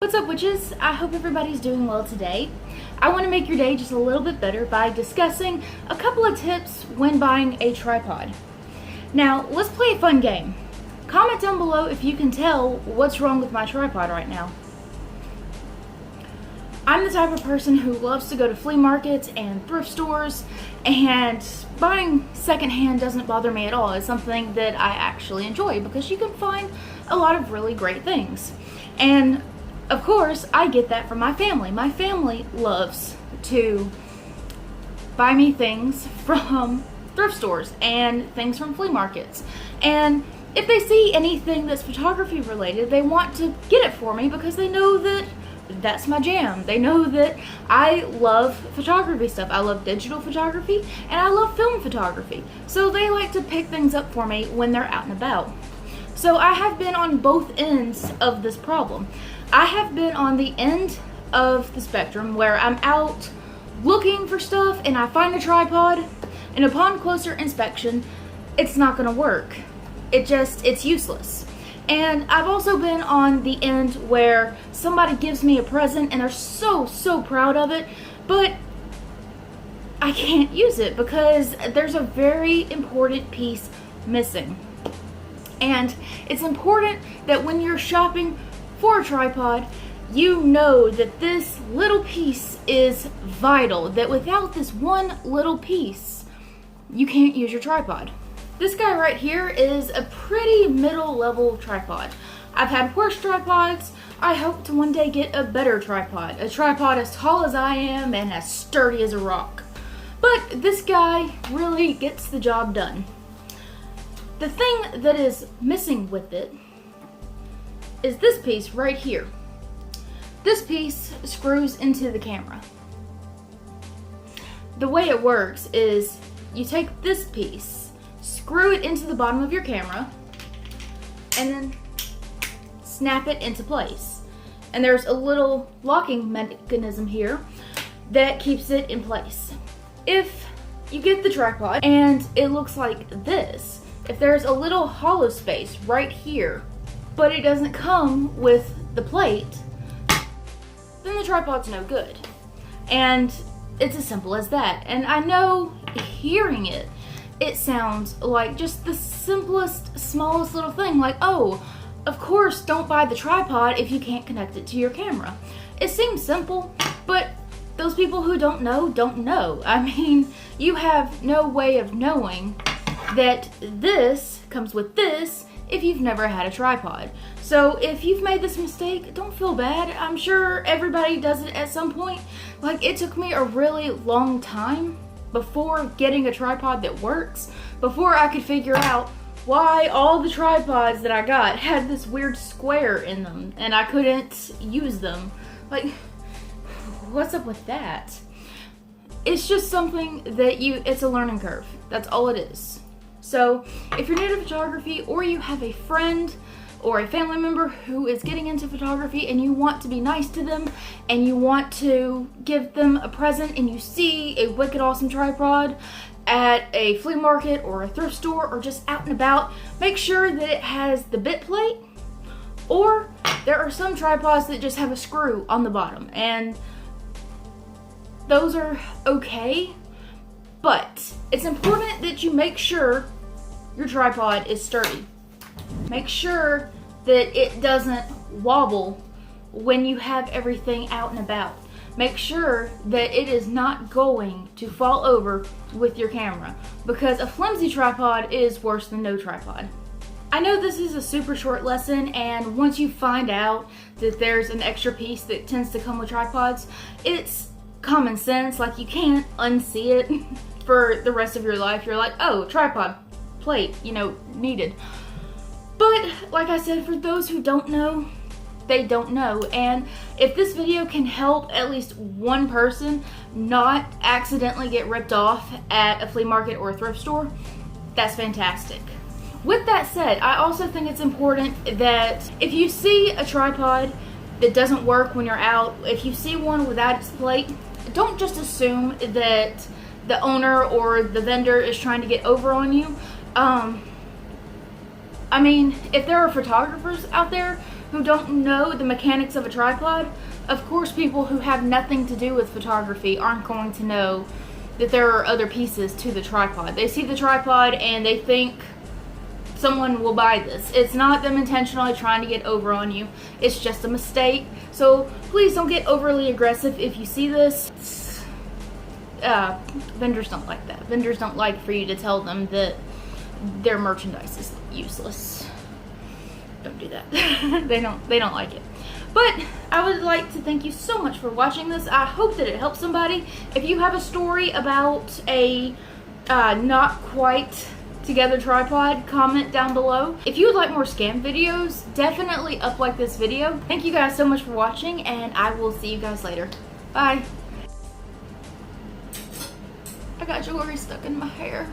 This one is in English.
What's up, witches? I hope everybody's doing well today. I want to make your day just a little bit better by discussing a couple of tips when buying a tripod. Now, let's play a fun game. Comment down below if you can tell what's wrong with my tripod right now. I'm the type of person who loves to go to flea markets and thrift stores, and buying secondhand doesn't bother me at all. It's something that I actually enjoy because you can find a lot of really great things. And of course, I get that from my family. My family loves to buy me things from thrift stores and things from flea markets. And if they see anything that's photography related, they want to get it for me because they know that that's my jam. They know that I love photography stuff. I love digital photography and I love film photography. So they like to pick things up for me when they're out and about. So I have been on both ends of this problem. I have been on the end of the spectrum where I'm out looking for stuff and I find a tripod, and upon closer inspection, it's not gonna work. It's useless. And I've also been on the end where somebody gives me a present and they're so proud of it, but I can't use it because there's a very important piece missing. And it's important that when you're shopping for a tripod, you know that this little piece is vital, that without this one little piece, you can't use your tripod. This guy right here is a pretty middle level tripod. I've had worse tripods. I hope to one day get a better tripod. A tripod as tall as I am and as sturdy as a rock. But this guy really gets the job done. The thing that is missing with it is this piece right here. This piece screws into the camera. The way it works is you take this piece, screw it into the bottom of your camera, and then snap it into place. And there's a little locking mechanism here that keeps it in place. If you get the tripod and it looks like this, if there's a little hollow space right here, but it doesn't come with the plate, then the tripod's no good. And it's as simple as that. And I know hearing it, it sounds like just the simplest, smallest little thing, like, oh, of course, don't buy the tripod if you can't connect it to your camera. It seems simple, but those people who don't know, don't know. I mean, you have no way of knowing that this comes with this if you've never had a tripod. So if you've made this mistake, don't feel bad. I'm sure everybody does it at some point. Like, it took me a really long time before getting a tripod that works, before I could figure out why all the tripods that I got had this weird square in them and I couldn't use them. Like, what's up with that? It's just something that it's a learning curve. That's all it is. So if you're new to photography, or you have a friend or a family member who is getting into photography and you want to be nice to them and you want to give them a present and you see a wicked awesome tripod at a flea market or a thrift store or just out and about, make sure that it has the bit plate, or there are some tripods that just have a screw on the bottom, and those are okay, but it's important that you make sure your tripod is sturdy. Make sure that it doesn't wobble when you have everything out and about. Make sure that it is not going to fall over with your camera, because a flimsy tripod is worse than no tripod. I know this is a super short lesson, and once you find out that there's an extra piece that tends to come with tripods, it's common sense. Like, you can't unsee it for the rest of your life. You're like, oh, tripod, plate, needed. But like I said, for those who don't know, they don't know. And if this video can help at least one person not accidentally get ripped off at a flea market or a thrift store, that's fantastic. With that said, I also think it's important that if you see a tripod that doesn't work when you're out, if you see one without its plate, don't just assume that the owner or the vendor is trying to get over on you. I mean, if there are photographers out there who don't know the mechanics of a tripod, of course people who have nothing to do with photography aren't going to know that there are other pieces to the tripod. They see the tripod and they think someone will buy this. It's not them intentionally trying to get over on you. It's just a mistake. So please don't get overly aggressive if you see this. Vendors don't like that. Vendors don't like for you to tell them that their merchandise is useless. Don't do that. They don't like it. But I would like to thank you so much for watching this. I hope that it helps somebody. If you have a story about a not quite together tripod, comment down below. If you would like more scam videos, definitely like this video. Thank you guys so much for watching, and I will see you guys later. Bye. I got jewelry stuck in my hair.